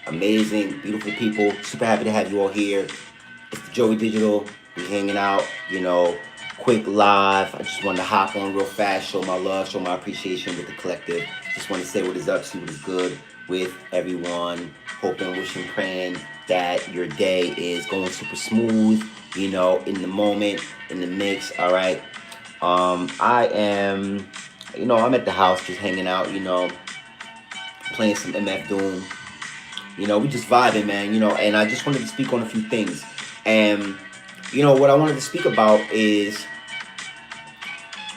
amazing, beautiful people. Super happy to have you all here. It's the Joey Digital. We hanging out, quick live. I just wanted to hop on real fast, show my love, show my appreciation with the collective. Just want to say what is up, see what is good with everyone. Hoping, wishing, praying that your day is going super smooth, in the moment, in the mix, all right? I am, I'm at the house just hanging out, playing some MF Doom. We just vibing, man, and I just wanted to speak on a few things. And, what I wanted to speak about is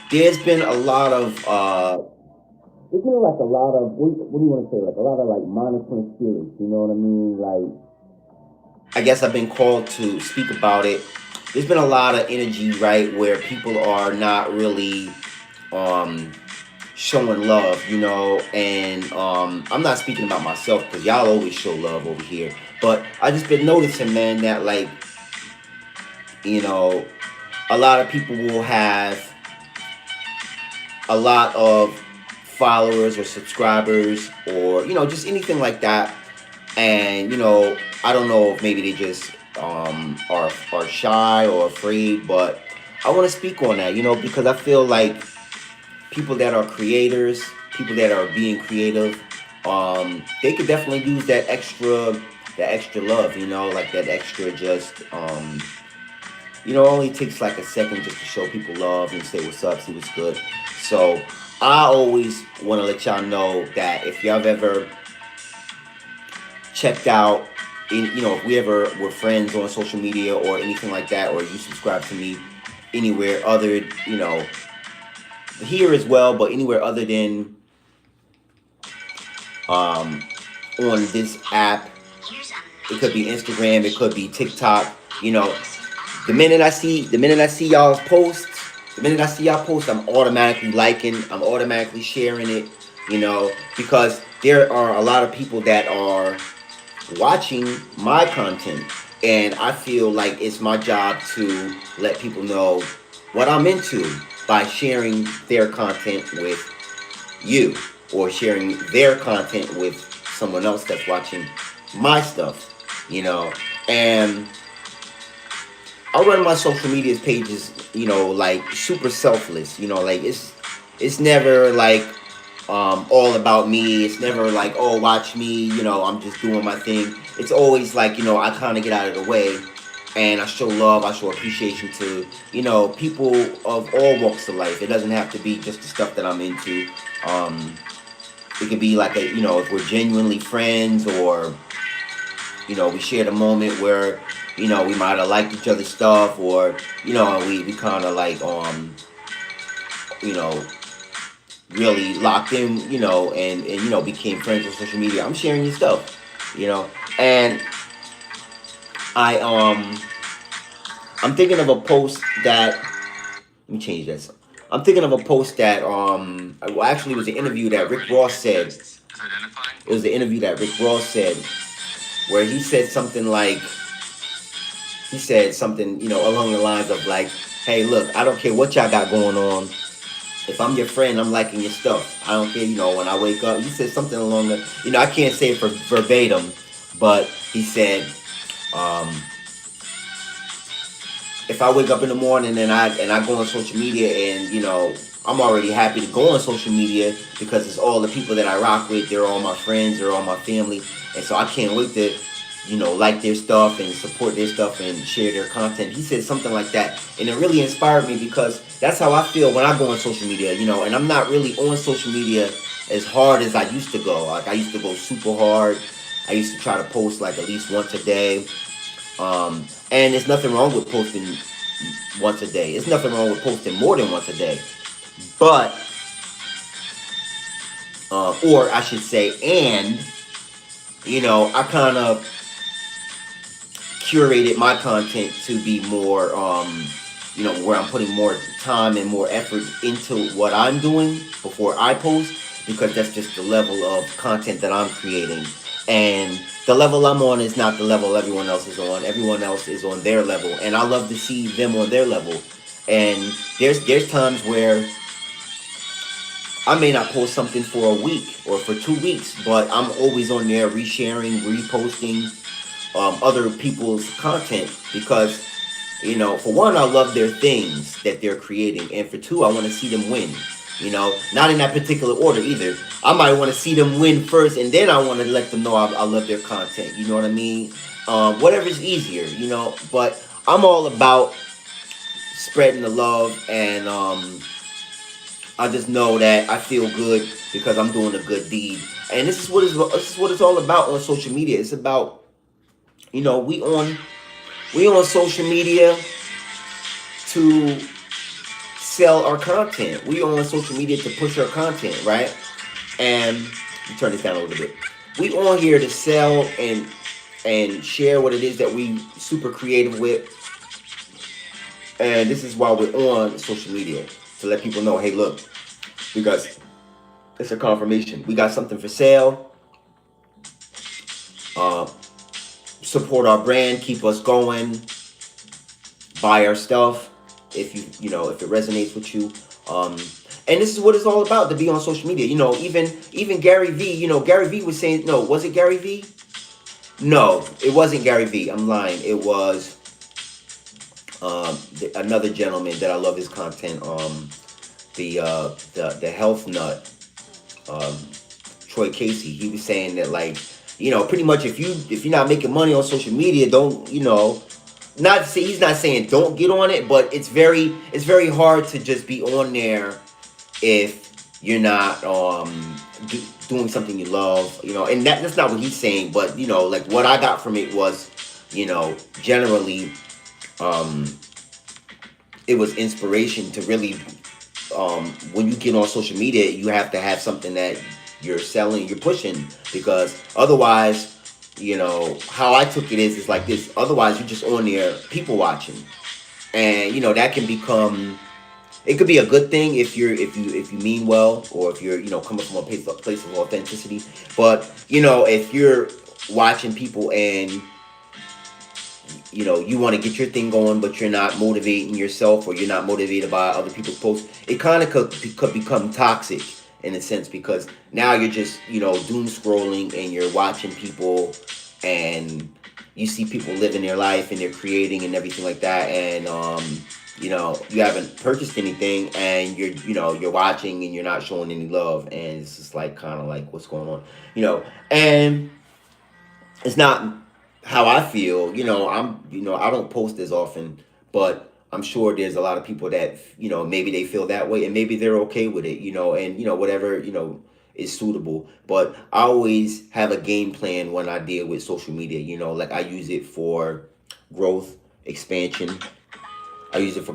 there's been a lot of, there's been like a lot of, what do you want to say? Like a lot of like monitoring spirits, you know what I mean? Like, I guess I've been called to speak about it. There's been a lot of energy, right, where people are not really, um, showing love, and I'm not speaking about myself because y'all always show love over here. But I just been noticing, man, that like, you know, a lot of people will have a lot of followers or subscribers or, just anything like that. And, I don't know if maybe they just are shy or afraid, but I want to speak on that, because I feel like people that are creators, people that are being creative, they could definitely use that extra love, like that extra just, only takes like a second just to show people love and say what's up, see what's good. So I always want to let y'all know that if y'all have ever checked out, if we ever were friends on social media or anything like that, or you subscribe to me anywhere other, here as well, but anywhere other than um, on this app. It could be Instagram, it could be TikTok. The minute I see y'all's posts, the minute I see y'all post, I'm automatically liking, I'm automatically sharing it. Because there are a lot of people that are watching my content, and I feel like it's my job to let people know what I'm into by sharing their content with you or sharing their content with someone else that's watching my stuff, and I run my social media pages, like super selfless, like it's never like all about me. It's never like, oh, watch me, I'm just doing my thing. It's always like, I kind of get out of the way and I show love, I show appreciation to, people of all walks of life. It doesn't have to be just the stuff that I'm into. Um, it could be like if we're genuinely friends, or we shared a moment where we might have liked each other's stuff, or we kind of like you know really locked in, and became friends on social media. I'm sharing your stuff, and I I'm thinking of a post that, let me change that. I'm thinking of a post that well, actually it was an interview that Rick Ross said. It was the interview that Rick Ross said, where he said something, along the lines of like, hey, look, I don't care what y'all got going on. If I'm your friend, I'm liking your stuff. I don't care, when I wake up. He said something along the, I can't say it for verbatim, but he said, um, if I wake up in the morning and I go on social media, and I'm already happy to go on social media because it's all the people that I rock with. They're all my friends, they're all my family, and so I can't wait to like their stuff and support their stuff and share their content. He said something like that, and it really inspired me because that's how I feel when I go on social media. And I'm not really on social media as hard as I used to go. Like I used to go super hard. I used to try to post like at least once a day. And there's nothing wrong with posting once a day. There's nothing wrong with posting more than once a day. But, or I should say, and, I kind of curated my content to be more, where I'm putting more time and more effort into what I'm doing before I post, because that's just the level of content that I'm creating. And the level I'm on is not the level everyone else is on. Everyone else is on their level, and I love to see them on their level. And there's times where I may not post something for a week or for 2 weeks, but I'm always on there resharing, reposting other people's content because, for one, I love their things that they're creating, and for two, I want to see them win. Not in that particular order either. I might want to see them win first, and then I want to let them know I love their content. You know what I mean? Whatever's easier, But I'm all about spreading the love, and I just know that I feel good because I'm doing a good deed. And this is what it's all about on social media. It's about, we on social media to sell our content. We on social media to push our content, right? And let me turn this down a little bit. We on here to sell and share what it is that we super creative with. And this is why we're on social media, to let people know, hey, look, because it's a confirmation. We got something for sale. Support our brand, keep us going. Buy our stuff if if it resonates with you. And this is what it's all about, to be on social media. Even Gary V. Gary V was saying, no, was it Gary V? No, it wasn't Gary V. I'm lying. It was another gentleman that I love his content. The health nut, Troy Casey. He was saying that, like, pretty much if you're not making money on social media, don't he's not saying don't get on it, but it's very hard to just be on there if you're not doing something you love, and that's not what he's saying, but like what I got from it was, generally, it was inspiration to really, when you get on social media, you have to have something that you're selling, you're pushing, because otherwise, how I took it is like this. Otherwise, you're just on there people watching, and that can become. It could be a good thing if you mean well, or if you're coming from a place of authenticity. But if you're watching people and you want to get your thing going, but you're not motivating yourself, or you're not motivated by other people's posts, it kind of could become toxic in a sense, because now you're just doom scrolling, and you're watching people, and you see people living their life, and they're creating and everything like that, and you haven't purchased anything, and you're watching, and you're not showing any love, and it's just like kind of like, what's going on, and it's not how I feel. I don't post as often, but I'm sure there's a lot of people that maybe they feel that way, and maybe they're okay with it, and whatever is suitable. But I always have a game plan when I deal with social media. Like, I use it for growth, expansion. I use it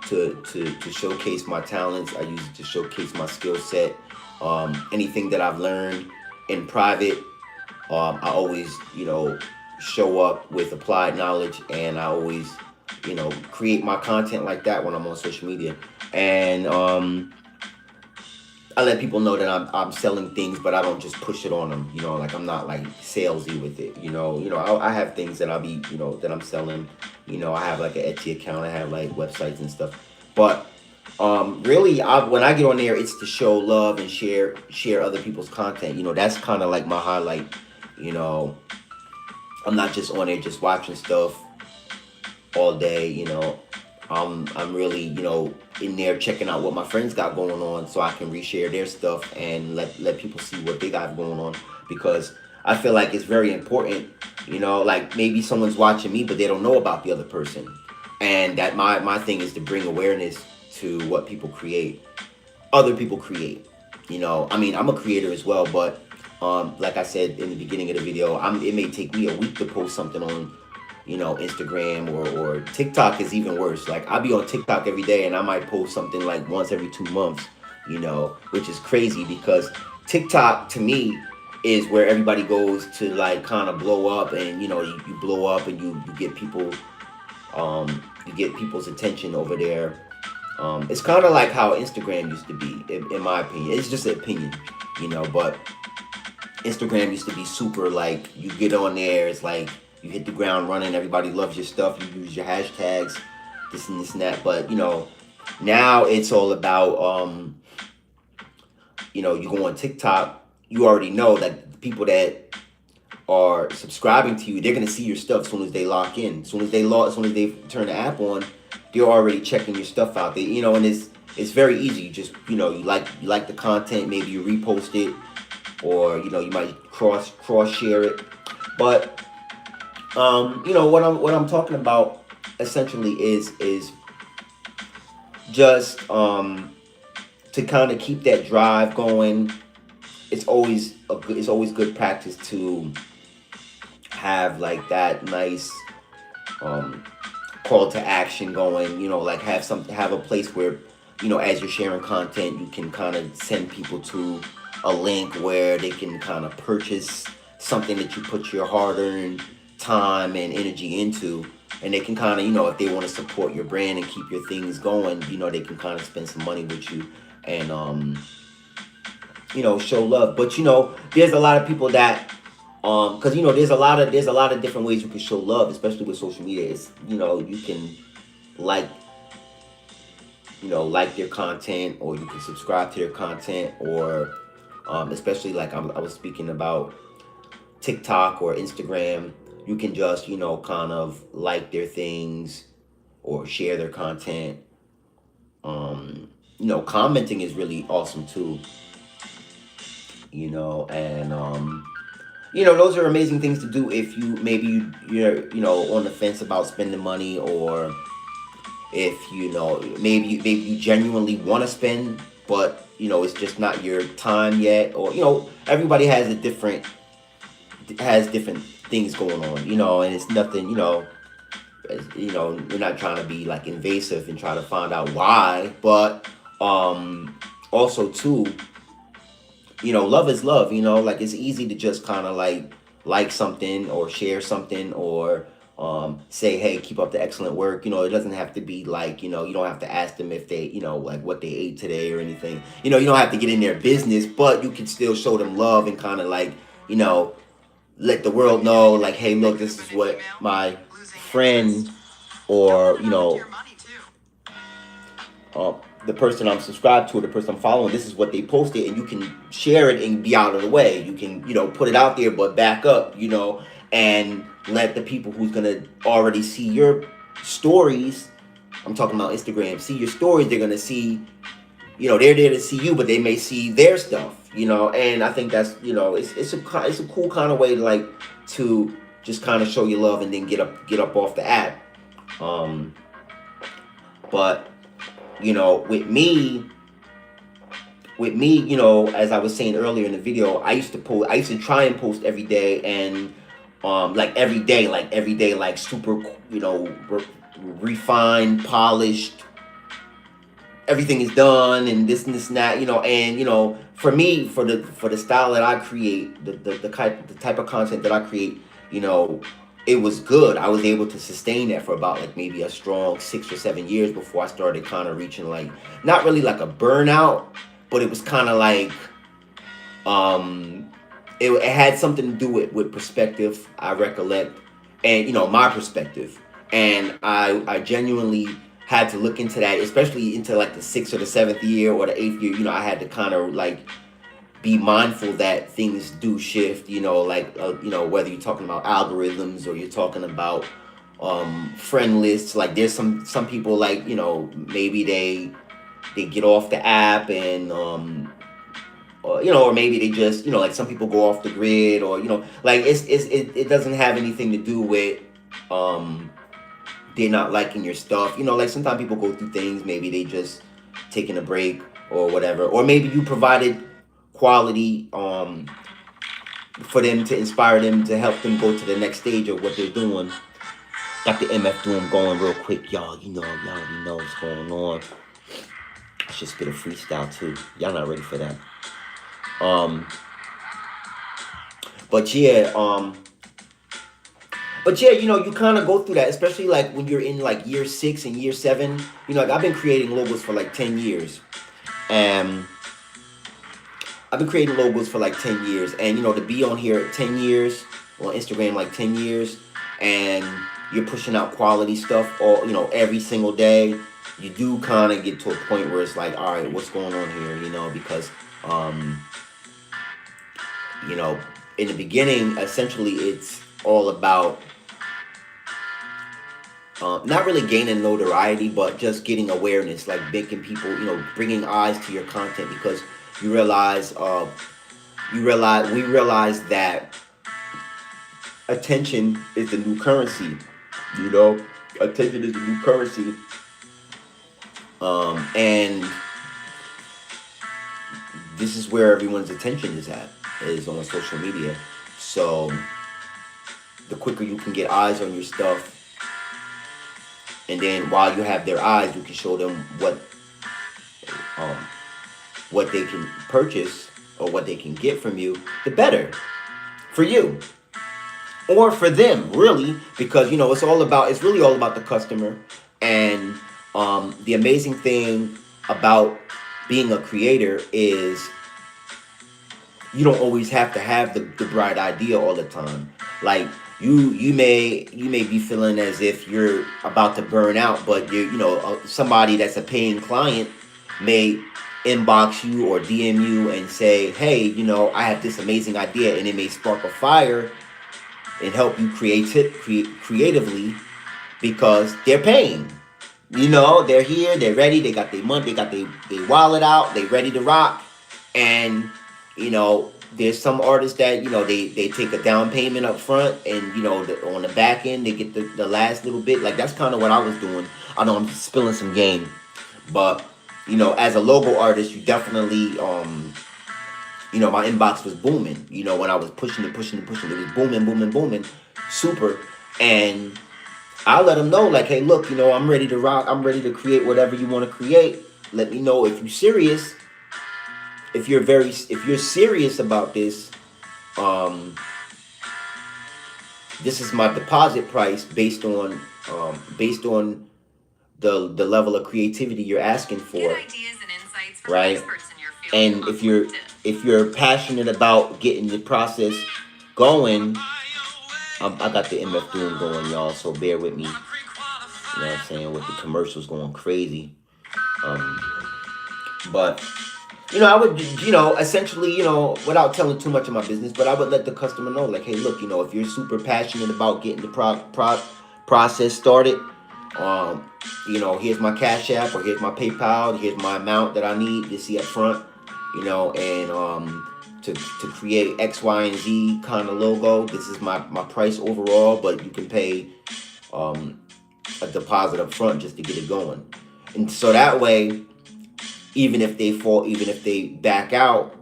to showcase my talents. I use it to showcase my skill set. Anything that I've learned in private, I always show up with applied knowledge, and I always create my content like that when I'm on social media. And I let people know that I'm selling things, but I don't just push it on them. Like, I'm not like salesy with it. I have things that I'll be that I'm selling. I have like an Etsy account. I have like websites and stuff. But really, when I get on there, it's to show love and share other people's content. That's kind of like my highlight. I'm not just on there just watching stuff all day. I'm really in there checking out what my friends got going on, so I can reshare their stuff and let people see what they got going on, because I feel like it's very important. Like, maybe someone's watching me, but they don't know about the other person, and that my thing is to bring awareness to what other people create. I'm a creator as well, but like I said in the beginning of the video, it may take me a week to post something on Instagram, or TikTok is even worse. Like, I'll be on TikTok every day, and I might post something like once every 2 months, which is crazy, because TikTok to me is where everybody goes to, like, kind of blow up, and you blow up, and you get people, you get people's attention over there. It's kind of like how Instagram used to be, in my opinion. It's just an opinion, but Instagram used to be super, like, you get on there, it's like you hit the ground running, everybody loves your stuff, you use your hashtags, this and this and that. But now it's all about you go on TikTok, you already know that the people that are subscribing to you, they're gonna see your stuff as soon as they lock in. As soon as they turn the app on, they're already checking your stuff out. And it's very easy. You just you like the content, maybe you repost it, or you might cross share it. But what I'm talking about essentially is just to kind of keep that drive going. It's always good practice to have like that nice um call to action going, like have a place where as you're sharing content, you can kind of send people to a link where they can kind of purchase something that you put your hard-earned time and energy into, and they can kind of if they want to support your brand and keep your things going, they can kind of spend some money with you and show love. But there's a lot of people that because there's a lot of different ways you can show love, especially with social media. It's you can like like their content, or you can subscribe to their content, or especially like I was speaking about TikTok or Instagram, you can just kind of like their things or share their content. Commenting is really awesome too. And those are amazing things to do if you're on the fence about spending money, or if maybe you genuinely want to spend, but it's just not your time yet, or everybody has different things going on, and it's nothing, we're not trying to be like invasive and try to find out why, but also too, love is love. Like it's easy to just kind of like something or share something, or say, hey, keep up the excellent work. It doesn't have to be like, you don't have to ask them if they, like what they ate today or anything. You don't have to get in their business, but you can still show them love and kind of like, let the world know, like, hey, look, this is what my friend, or the person I'm subscribed to, or the person I'm following, this is what they posted, and you can share it and be out of the way. You can put it out there, but back up, and let the people who's gonna already see your stories, I'm talking about Instagram, see your stories. They're gonna see, they're there to see you, but they may see their stuff, and I think that's, it's a cool kind of way to like to just kind of show your love and then get up off the app. But with me, as I was saying earlier in the video, I used to try and post every day, and like every day, like super, refined, polished. Everything is done, and this and this and that, and for me, for the style that I create, the type of content that I create, it was good. I was able to sustain that for about like maybe a strong 6 or 7 years before I started kind of reaching like, not really like a burnout, but it was kind of like it had something to do with perspective, I recollect, and my perspective, and I genuinely had to look into that, especially into like the 6th or the 7th year or the 8th year. I had to kind of like be mindful that things do shift, like whether you're talking about algorithms or you're talking about friend lists. Like there's some people, like maybe they get off the app, and or maybe they just like some people go off the grid, or like it doesn't have anything to do with they're not liking your stuff. Like sometimes people go through things, maybe they just taking a break or whatever, or maybe you provided quality for them, to inspire them, to help them go to the next stage of what they're doing. Got the MF Doom going real quick, y'all. Y'all already know what's going on. I should spit a freestyle too. Y'all not ready for that. But yeah, you kind of go through that, especially like when you're in like year 6 and year 7. Like I've been creating logos for like 10 years, and I've been creating logos for like 10 years, and to be on here 10 years on Instagram, like 10 years, and you're pushing out quality stuff all, every single day, you do kind of get to a point where it's like, all right, what's going on here, because um you know in the beginning, essentially, it's all about not really gaining notoriety, but just getting awareness, like making people, bringing eyes to your content, because you realize, we realize that attention is the new currency. Attention is the new currency, and this is where everyone's attention is on social media. So the quicker you can get eyes on your stuff, and then while you have their eyes, you can show them what they can purchase or what they can get from you, the better for you or for them, really, because it's really all about the customer. And the amazing thing about being a creator is you don't always have to have the bright idea all the time. Like you may be feeling as if you're about to burn out, but somebody that's a paying client may inbox you or DM you and say, hey, I have this amazing idea, and it may spark a fire and help you creatively, because they're paying. They're here, they're ready, they got their money, they got their wallet out, they ready to rock. And there's some artists that they take a down payment up front, and on the back end they get the last little bit. Like, that's kind of what I was doing. I know I'm spilling some game, but as a logo artist, you definitely my inbox was booming. When I was pushing, it was booming, super. And I let them know, like, hey, look, I'm ready to rock, I'm ready to create whatever you want to create. Let me know if you're serious. If you're serious about this, this is my deposit price based on the level of creativity you're asking for. Get ideas and insights from experts in your field. And if you're passionate about getting the process going, I got the MF Doom going, y'all, so bear with me. You know what I'm saying, with the commercials going crazy. But I would, essentially, without telling too much of my business, but I would let the customer know, like, hey, look, if you're super passionate about getting the process started, here's my Cash App, or here's my PayPal, here's my amount that I need to see up front, and to create X, Y, and Z kind of logo. This is my price overall, but you can pay a deposit up front just to get it going. And so that way, even if they back out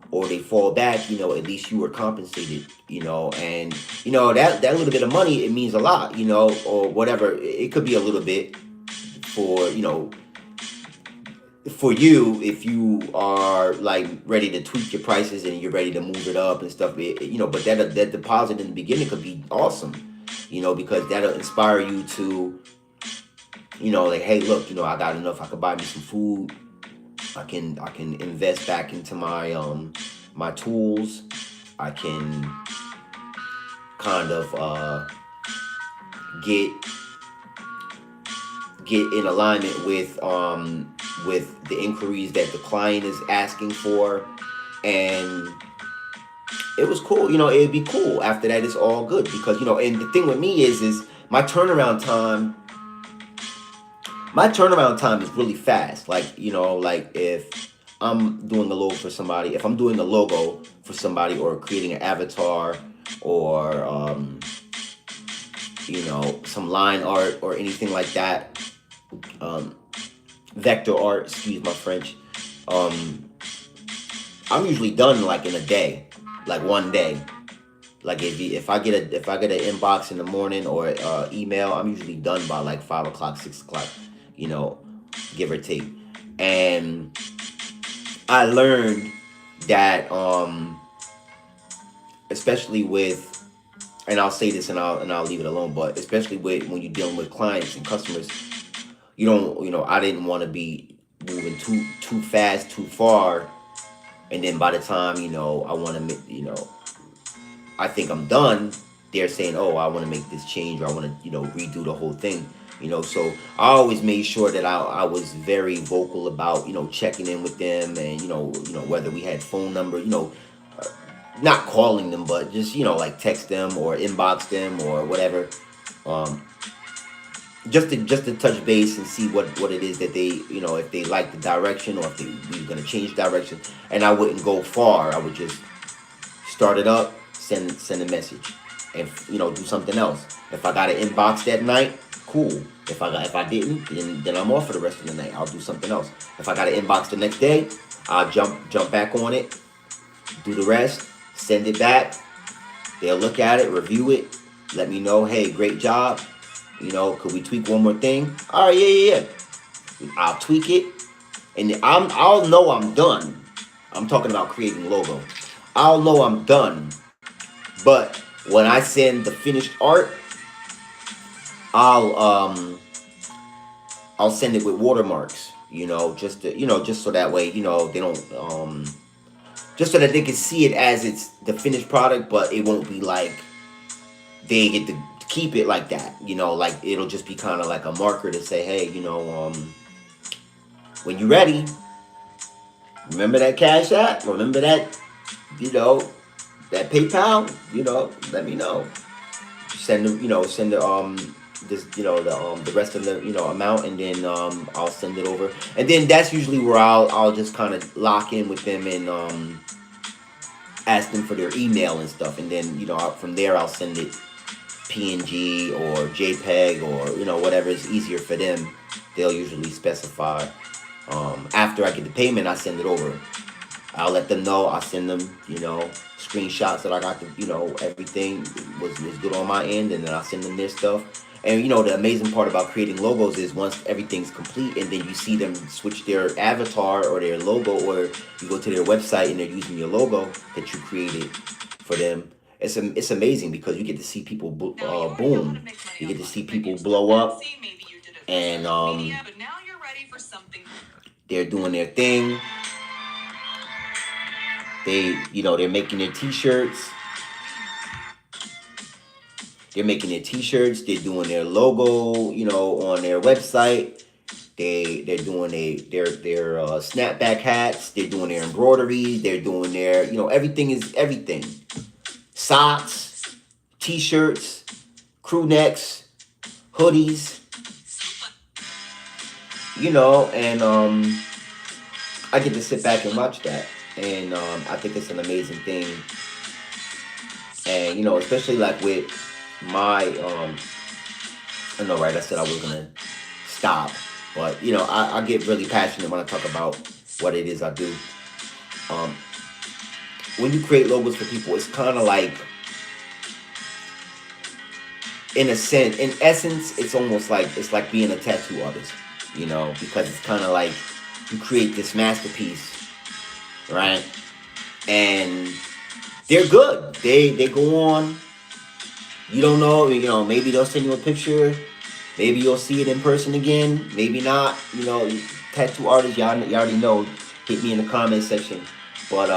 or they fall back, at least you were compensated, and that little bit of money, it means a lot, or whatever. It could be a little bit for you, if you are like ready to tweak your prices and you're ready to move it up and stuff, but that deposit in the beginning could be awesome, because that'll inspire you to, like, hey, look, I got enough, I could buy me some food. I can invest back into my my tools. I can kind of get in alignment with the inquiries that the client is asking for. And it was cool. It'd be cool after that. It's all good, because and the thing with me is my turnaround time. My turnaround time is really fast. Like, like if I'm doing a logo for somebody, or creating an avatar, or some line art or anything like that, vector art, excuse my French, I'm usually done like in a day, like one day. Like if I get an inbox in the morning or email, I'm usually done by like 5 o'clock, 6 o'clock, give or take. And I learned that, especially with, and I'll say this and I'll leave it alone, but especially when you're dealing with clients and customers, I didn't want to be moving too fast, too far, and then by the time I want to, I think I'm done, they're saying, oh, I want to make this change, or I want to, redo the whole thing. So I always made sure that I was very vocal about, checking in with them, and whether we had phone number, not calling them, but just like text them or inbox them or whatever, um, just to touch base and see what it is that they, if they like the direction, or if we were gonna change direction. And I wouldn't go far. I would just start it up, send a message, and do something else. If I got an inbox that night, cool. If I didn't, then I'm off for the rest of the night. I'll do something else. If I got an inbox the next day, I'll jump back on it, do the rest, send it back. They'll look at it, review it, let me know, hey, great job. Could we tweak one more thing? All right, yeah. I'll tweak it, and I'll know I'm done. I'm talking about creating logo. I'll know I'm done, but when I send the finished art, I'll send it with watermarks. Just so that way, they don't just so that they can see it as it's the finished product, but it won't be like they get to keep it like that. Like it'll just be kind of like a marker to say, hey, when you're ready, remember that Cash App, remember that, that PayPal, let me know. Send the rest of the amount, and then I'll send it over, and then that's usually where I'll just kind of lock in with them and ask them for their email and stuff, and then from there I'll send it PNG or JPEG, or whatever is easier for them. They'll usually specify. After I get the payment, I send it over. I'll let them know. I'll send them screenshots that I got everything was good on my end, and then I'll send them their stuff. And the amazing part about creating logos is once everything's complete, and then you see them switch their avatar or their logo, or you go to their website and they're using your logo that you created for them. It's amazing because you get to see people boom. You get to see people blow up, and they're doing their thing. They're making their t-shirts. They're making their t-shirts. They're doing their logo, on their website. They're doing their snapback hats. They're doing their embroideries. They're doing their, everything is everything. Socks, t-shirts, crew necks, hoodies. And I get to sit back and watch that. And I think it's an amazing thing. And, especially like with my, I know, right, I said I was going to stop. But, I get really passionate when I talk about what it is I do. When you create logos for people, it's kind of like, in essence, it's almost like, it's like being a tattoo artist, because it's kind of like you create this masterpiece, right? And they're good. They go on. You don't know, maybe they'll send you a picture. Maybe you'll see it in person again. Maybe not. Tattoo artists, y'all already know. Hit me in the comment section. But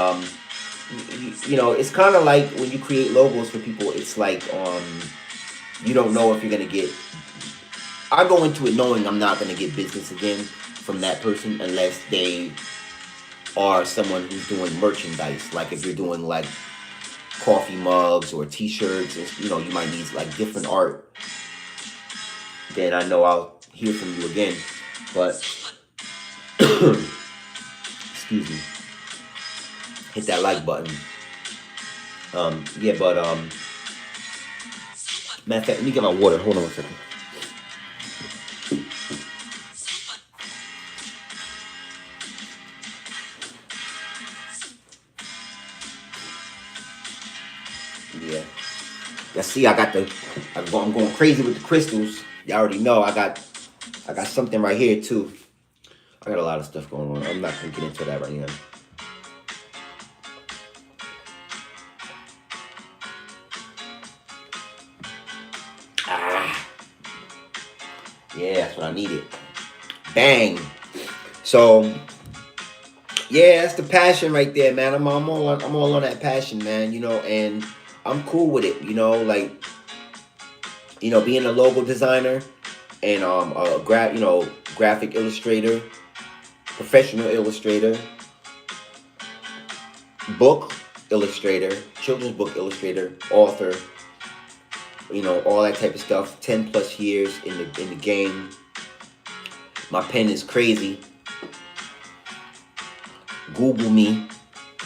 it's kind of like when you create logos for people. It's like you don't know if you're gonna get. I go into it knowing I'm not gonna get business again from that person unless they are someone who's doing merchandise. Like if you're doing like coffee mugs or t-shirts, you might need like different art, then I know I'll hear from you again. But excuse me, hit that like button. Matter of fact, let me get my water. Hold on a second. Yeah, see, I'm going crazy with the crystals. You already know I got something right here too. I got a lot of stuff going on. I'm not gonna get into that right now. Yeah, that's what I needed. Bang. So, yeah, that's the passion right there, man. I'm all on that passion, man. And I'm cool with it. Like, being a logo designer and graphic illustrator, professional illustrator, book illustrator, children's book illustrator, author, all that type of stuff. 10 plus years in the game. My pen is crazy. Google me.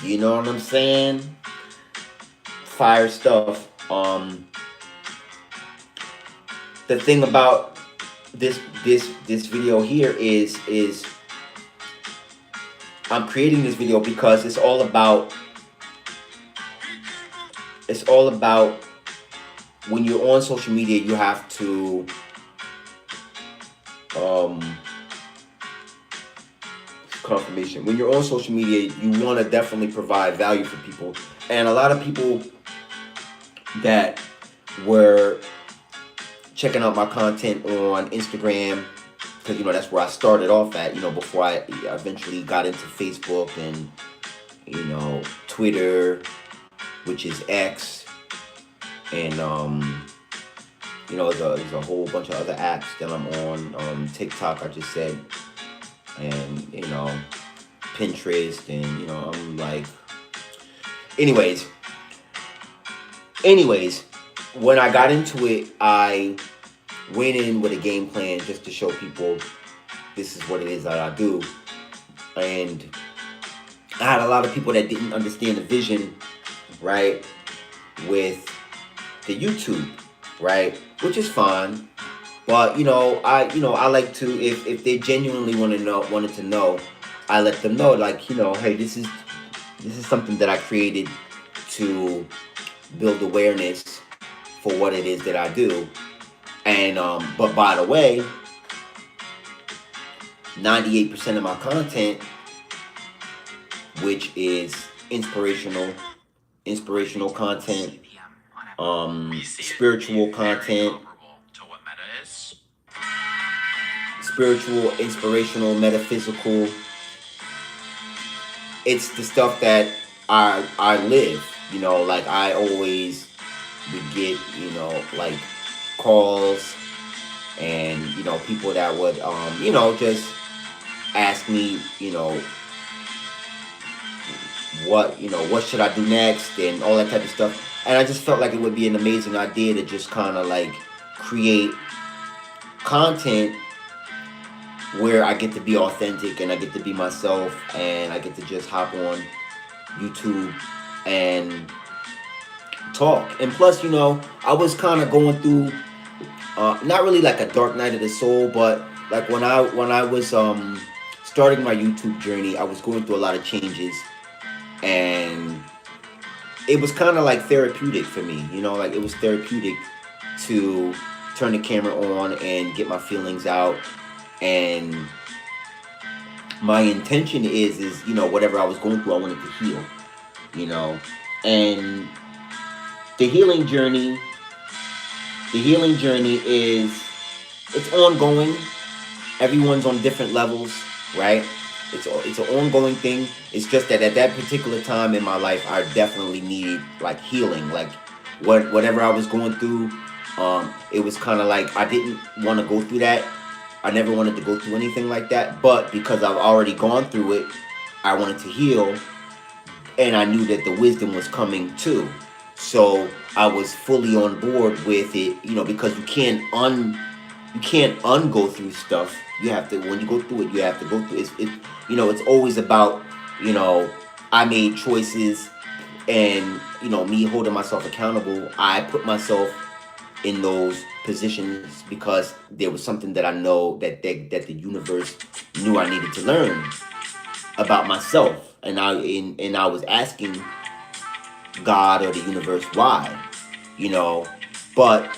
You know what I'm saying? Fire stuff. The thing about this video here is I'm creating this video because it's all about when you're on social media, you have to confirmation. When you're on social media, you want to definitely provide value for people. And a lot of people that were checking out my content on Instagram, because that's where I started off at, before I eventually got into Facebook and Twitter, which is X, and there's a whole bunch of other apps that I'm on. TikTok, I just said, and Pinterest, and I'm like, anyways, when I got into it, I went in with a game plan just to show people this is what it is that I do. And I had a lot of people that didn't understand the vision, right, with the YouTube, right, which is fine. But I like to, if they genuinely wanted to know, I let them know, like, hey, this is something that I created to build awareness for what it is that I do. And but by the way, 98% of my content, which is inspirational content, spiritual content, spiritual, inspirational, metaphysical. It's the stuff that I live. Like, I always would get like calls and people that would just ask me what should I do next and all that type of stuff. And I just felt like it would be an amazing idea to just kind of like create content where I get to be authentic and I get to be myself, and I get to just hop on YouTube and talk. And plus, I was kind of going through not really like a dark night of the soul, but like when I was starting my YouTube journey, I was going through a lot of changes, and it was kind of like therapeutic for me. Like, it was therapeutic to turn the camera on and get my feelings out. And my intention is whatever I was going through, I wanted to heal. And the healing journey is, it's ongoing. Everyone's on different levels, right? It's an ongoing thing. It's just that at that particular time in my life, I definitely needed like healing. Like, whatever I was going through, it was kind of like I didn't want to go through that. I never wanted to go through anything like that, but because I've already gone through it, I wanted to heal, and I knew that the wisdom was coming too. So I was fully on board with it, because you can't go through stuff. You have to, when you go through it, you have to go through it. It's always about, I made choices, and me holding myself accountable. I put myself in those positions because there was something that I know that the universe knew I needed to learn about myself, and I was asking God or the universe why, but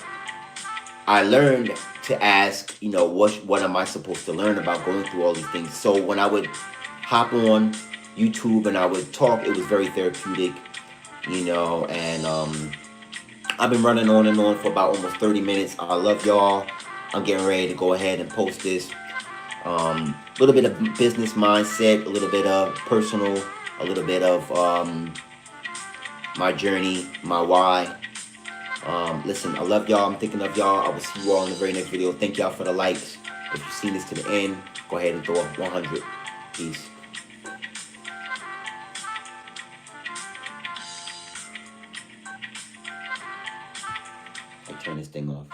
I learned to ask, what am I supposed to learn about going through all these things. So when I would hop on YouTube and I would talk, it was very therapeutic, and I've been running on and on for about almost 30 minutes. I love y'all. I'm getting ready to go ahead and post this. A little bit of business mindset, a little bit of personal, a little bit of my journey, my why. Listen, I love y'all. I'm thinking of y'all. I will see you all in the very next video. Thank y'all for the likes. If you've seen this to the end, go ahead and throw up 100. Peace. I turn this thing off.